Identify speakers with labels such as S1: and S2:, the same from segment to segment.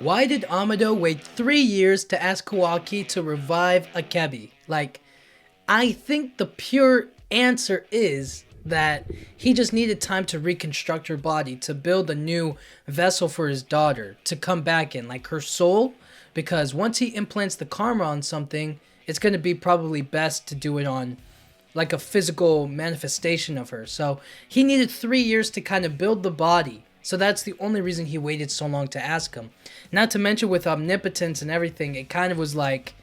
S1: Why did Amado wait 3 years to ask Kawaki to revive Akebi? Like, I think the pure answer is that he just needed time to reconstruct her body, to build a new vessel for his daughter to come back in, like her soul. Because once he implants the karma on something, it's going to be probably best to do it on like a physical manifestation of her. So he needed 3 years to kind of build the body. So that's the only reason he waited so long to ask him. Not to mention with omnipotence and everything, it kind of was like,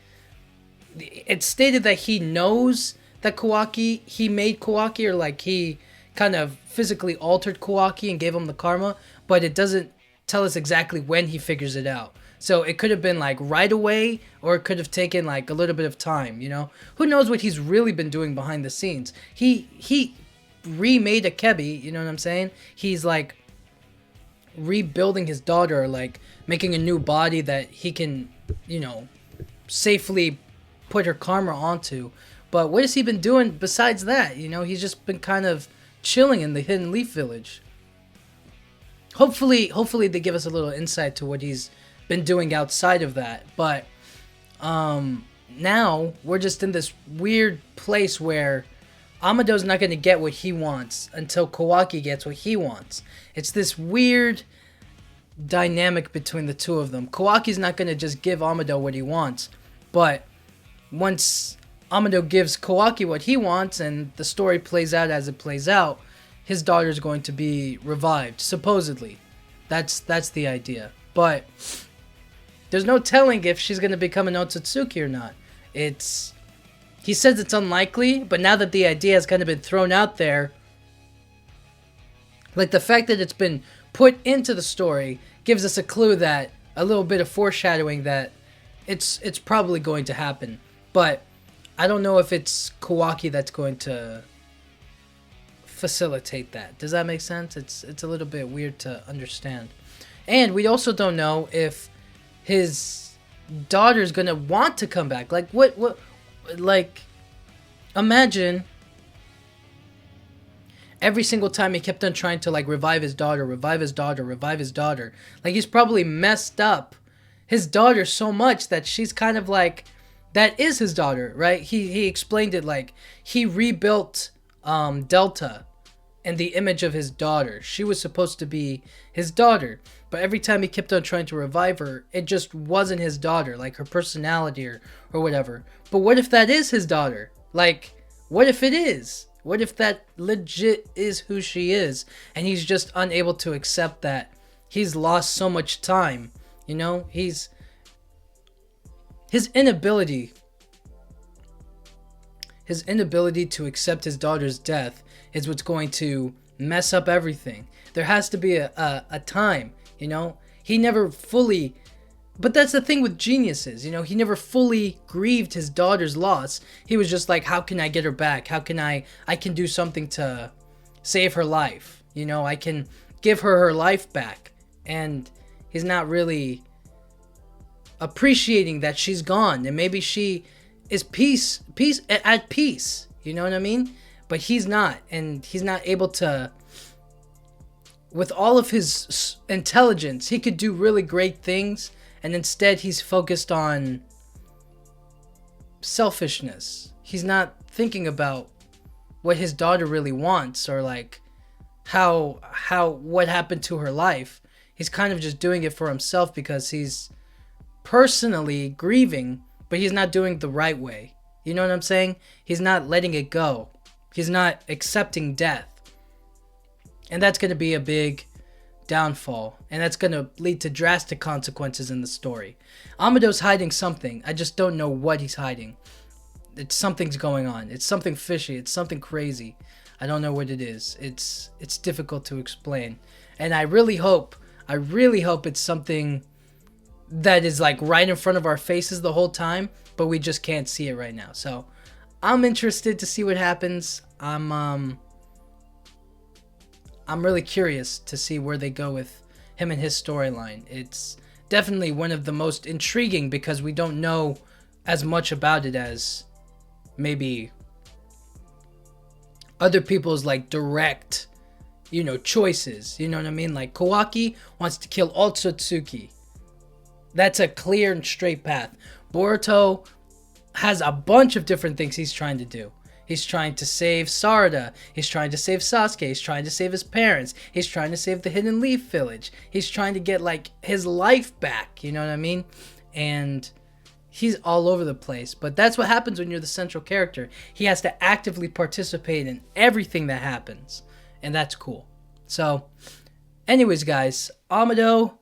S1: it stated that he knows that Kawaki, he made Kawaki, or like he kind of physically altered Kawaki and gave him the karma, but it doesn't tell us exactly when he figures it out. So it could have been like right away, or it could have taken like a little bit of time, you know? Who knows what he's really been doing behind the scenes. He remade Akebi, you know what I'm saying? He's like rebuilding his daughter, like making a new body that he can, you know, safely put her karma onto. But what has he been doing besides that? You know, he's just been kind of chilling in the Hidden Leaf Village. Hopefully they give us a little insight to what he's been doing outside of that. But now we're just in this weird place where Amado's not going to get what he wants until Kawaki gets what he wants. It's this weird dynamic between the two of them. Kawaki's not going to just give Amado what he wants, but once Amado gives Kawaki what he wants and the story plays out as it plays out, his daughter's going to be revived, supposedly. That's the idea. But there's no telling if she's going to become an Otsutsuki or not. He says it's unlikely, but now that the idea has kind of been thrown out there, like the fact that it's been put into the story gives us a clue, that a little bit of foreshadowing that it's probably going to happen. But I don't know if it's Kawaki that's going to facilitate that. Does that make sense? It's a little bit weird to understand. And we also don't know if his daughter's gonna want to come back. Like what like, imagine every single time he kept on trying to like revive his daughter. Like, he's probably messed up his daughter so much that she's kind of like, that is his daughter, right? He explained it like he rebuilt Delta in the image of his daughter. She was supposed to be his daughter, but every time he kept on trying to revive her, it just wasn't his daughter, like her personality or whatever. But what if that is his daughter? Like, what if it is? What if that legit is who she is, and he's just unable to accept that he's lost so much time, you know? His inability to accept his daughter's death is what's going to mess up everything. There has to be a time, you know? He never fully... But that's the thing with geniuses, you know? He never fully grieved his daughter's loss. He was just like, how can I get her back? How can I can do something to save her life? You know, I can give her life back. And he's not really appreciating that she's gone, and maybe she is at peace, you know what I mean? But he's not, and he's not able to, with all of his intelligence, he could do really great things, and instead he's focused on selfishness. He's not thinking about what his daughter really wants, or like what happened to her life. He's kind of just doing it for himself because he's personally grieving, but he's not doing the right way. You know what I'm saying? He's not letting it go. He's not accepting death. And that's going to be a big downfall. And that's going to lead to drastic consequences in the story. Amado's hiding something. I just don't know what he's hiding. Something's going on. It's something fishy. It's something crazy. I don't know what it is. It's difficult to explain. And I really hope it's something that is like right in front of our faces the whole time, but we just can't see it right now. So I'm interested to see what happens. I'm really curious to see where they go with him and his storyline. It's definitely one of the most intriguing because we don't know as much about it as maybe other people's like direct, you know, choices. You know what I mean? Like Kawaki wants to kill Otsutsuki. That's a clear and straight path. Boruto has a bunch of different things he's trying to do. He's trying to save Sarada. He's trying to save Sasuke. He's trying to save his parents. He's trying to save the Hidden Leaf Village. He's trying to get, like, his life back. You know what I mean? And he's all over the place. But that's what happens when you're the central character. He has to actively participate in everything that happens. And that's cool. So, anyways, guys, Amado,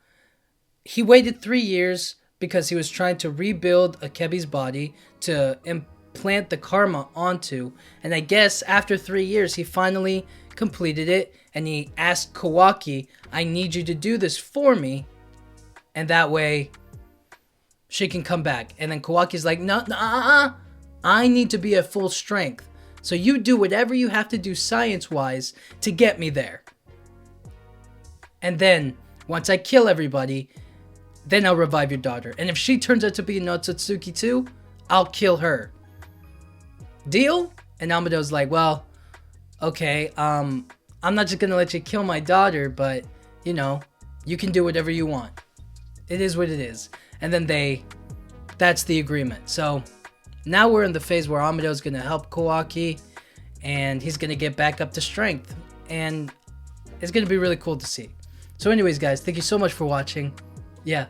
S1: he waited 3 years because he was trying to rebuild Akebi's body to implant the karma onto. And I guess after 3 years, he finally completed it. And he asked Kawaki, I need you to do this for me. And that way, she can come back. And then Kawaki's like, no, I need to be at full strength. So you do whatever you have to do science-wise to get me there. And then, once I kill everybody, then I'll revive your daughter. And if she turns out to be Notsutsuki too, I'll kill her. Deal? And Amado's like, well, okay, I'm not just gonna let you kill my daughter, but, you know, you can do whatever you want. It is what it is. And then that's the agreement. So, now we're in the phase where Amado's gonna help Kawaki, and he's gonna get back up to strength. And it's gonna be really cool to see. So anyways, guys, thank you so much for watching. Yeah.